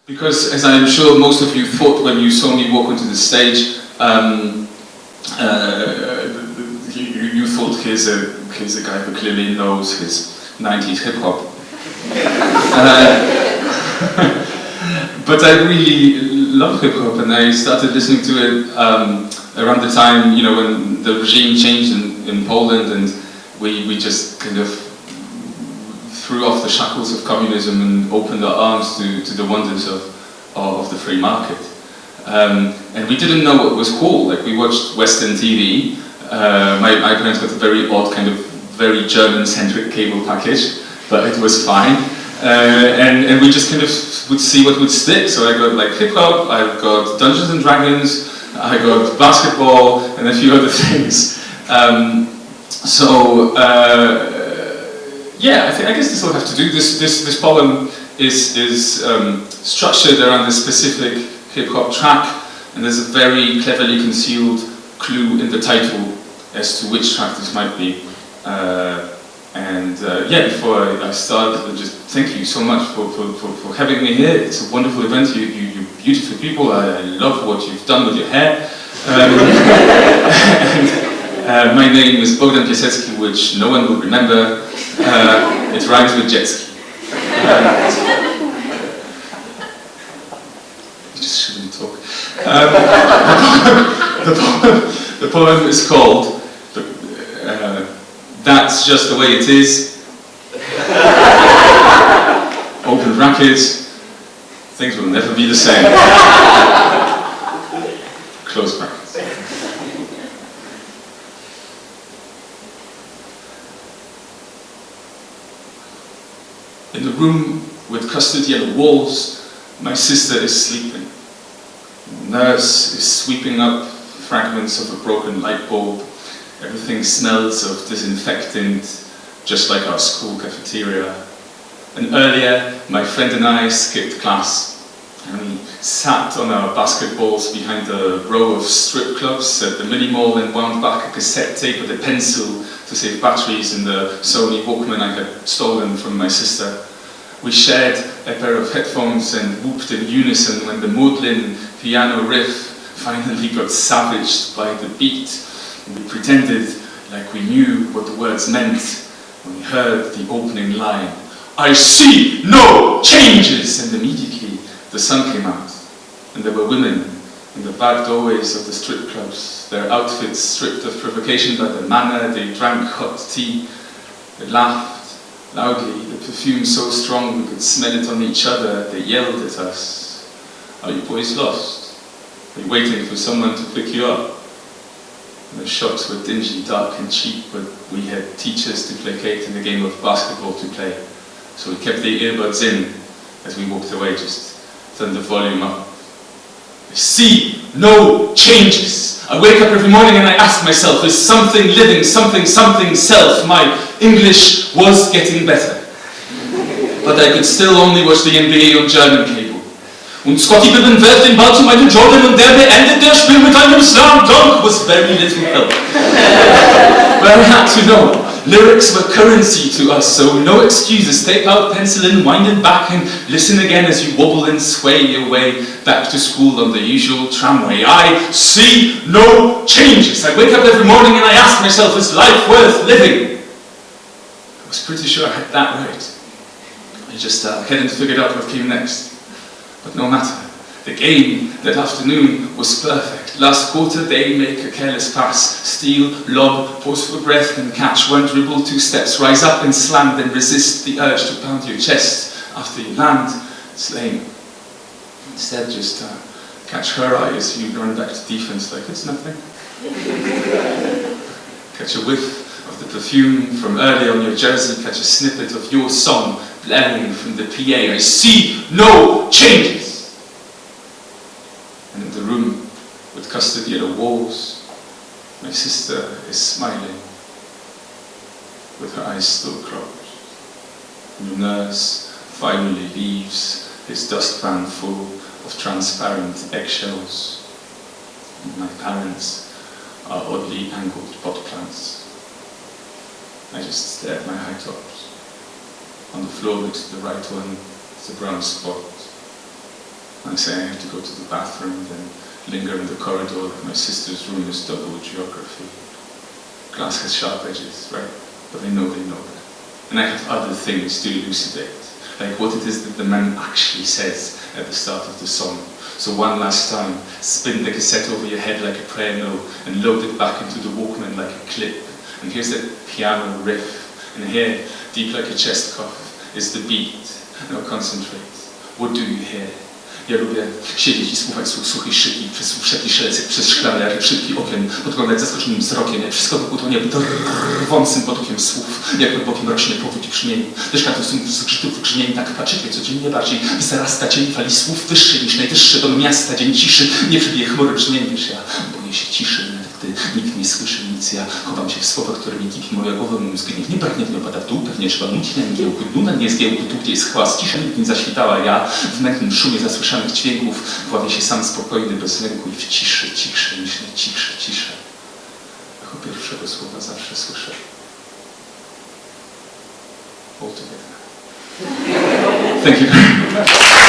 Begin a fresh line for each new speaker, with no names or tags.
Because, as I'm sure most of you thought when you saw me walk onto the stage, you thought here's a guy who clearly knows his 90s hip-hop. But I really love hip-hop, and I started listening to it around the time, you know, when the regime changed in Poland, and we just kind of threw off the shackles of communism and opened our arms to the wonders of the free market. And we didn't know what was cool. Like, we watched Western TV. My parents got a very odd, kind of very German-centric cable package, but it was fine. And we just kind of would see what would stick. So I got like hip-hop, I got Dungeons and Dragons, I got basketball, and a few other things. Yeah, I guess this will have to do. This poem is structured around a specific hip-hop track, and there's a very cleverly concealed clue in the title as to which track this might be. Yeah, before I start, just thank you so much for having me here. It's a wonderful event. You're beautiful people. I love what you've done with your hair. My name is Bohdan Piasecki, which no one will remember. It rhymes with jet ski. You just shouldn't talk. The poem is called That's Just the Way It Is. Open brackets. Things will never be the same. Close brackets. In the room with custard yellow walls, my sister is sleeping. The nurse is sweeping up fragments of a broken light bulb. Everything smells of disinfectant, just like our school cafeteria. And earlier, my friend and I skipped class. And we sat on our basketballs behind a row of strip clubs at the mini mall and wound back a cassette tape with a pencil to save batteries in the Sony Walkman I had stolen from my sister. We shared a pair of headphones and whooped in unison when the maudlin piano riff finally got savaged by the beat. And we pretended like we knew what the words meant when we heard the opening line, "I see no changes!" And immediately the sun came out, and there were women in the back doorways of the strip clubs, their outfits stripped of provocation by the manner they drank hot tea. They laughed loudly, the perfume so strong we could smell it on each other. They yelled at us, "Are you boys lost? Are you waiting for someone to pick you up?" And the shots were dingy, dark and cheap, but we had teachers to placate and a game of basketball to play. So we kept the earbuds in as we walked away, just turned the volume up. I see no changes. I wake up every morning and I ask myself, is something living, something self? My English was getting better. But I could still only watch the NBA on German cable. Und Scottie Pippen wirft den Ball zu Michael Jordan und der beendet das Spiel mit einem Slam Dunk was very little help. But I had to know. Lyrics were currency to us, so no excuses. Take out pencil and wind it back and listen again as you wobble and sway your way back to school on the usual tramway. I see no changes. I wake up every morning and I ask myself, is life worth living? I was pretty sure I had that right. I just hadn't figured out what came next. But no matter. The game that afternoon was perfect. Last quarter, they make a careless pass. Steal, lob, pause for breath and catch. One dribble, 2 steps, rise up and slam, then resist the urge to pound your chest. After you land, it's lame. Instead, just catch her eye as you run back to defense like it's nothing. Catch a whiff of the perfume from earlier on your jersey. Catch a snippet of your song blaring from the PA. I see no changes. And in the room with custard yellow walls, my sister is smiling with her eyes still closed. And the nurse finally leaves his dustpan full of transparent eggshells. And my parents are oddly angled pot plants. I just stare at my high tops. On the floor next to the right one is a brown spot. I say I have to go to the bathroom, then linger in the corridor. My sister's room is double geography. Glass has sharp edges, right? But they know that. And I have other things to elucidate, like what it is that the man actually says at the start of the song. So one last time, spin the cassette over your head like a prayer note and load it back into the Walkman like a clip. And here's that piano riff, and here, deep like a chest cough, is the beat. Now concentrate. What do you hear? Ja lubię siedzieć i słuchać suchej szyki, wszelki szelest przez szklane jak szybki okien, podglądać zaskoczonym wzrokiem, jak wszystko wokół tonie drwącym potokiem słów, jak pod bokiem rośnie powódź brzmień. Też każdy z zgrzytów brzmień tak patrzycie codziennie bardziej zarasta cień fali słów wyższy niż najwyższy don miasta, dzień ciszy, nie przebije chmury brzmień niż ja. Boję się ciszy, gdy nikt nie słyszy nic, ja chowam się w słowach, które nie kipi moja głowa, mój mózg nie brnie, nie opada w dół, pewnie trzeba nucić na mgiełku, duna nie zgiełku, tu gdzie jest chłas, cisza nikt nie zaświtała, ja w mętnym szumie zasłyszanych dźwięków pławię się sam spokojny, bez lęku i w ciszy, cichsze niż najcichsze ciszę. Echo pierwszego słowa zawsze słyszę. All together. Thank you very much.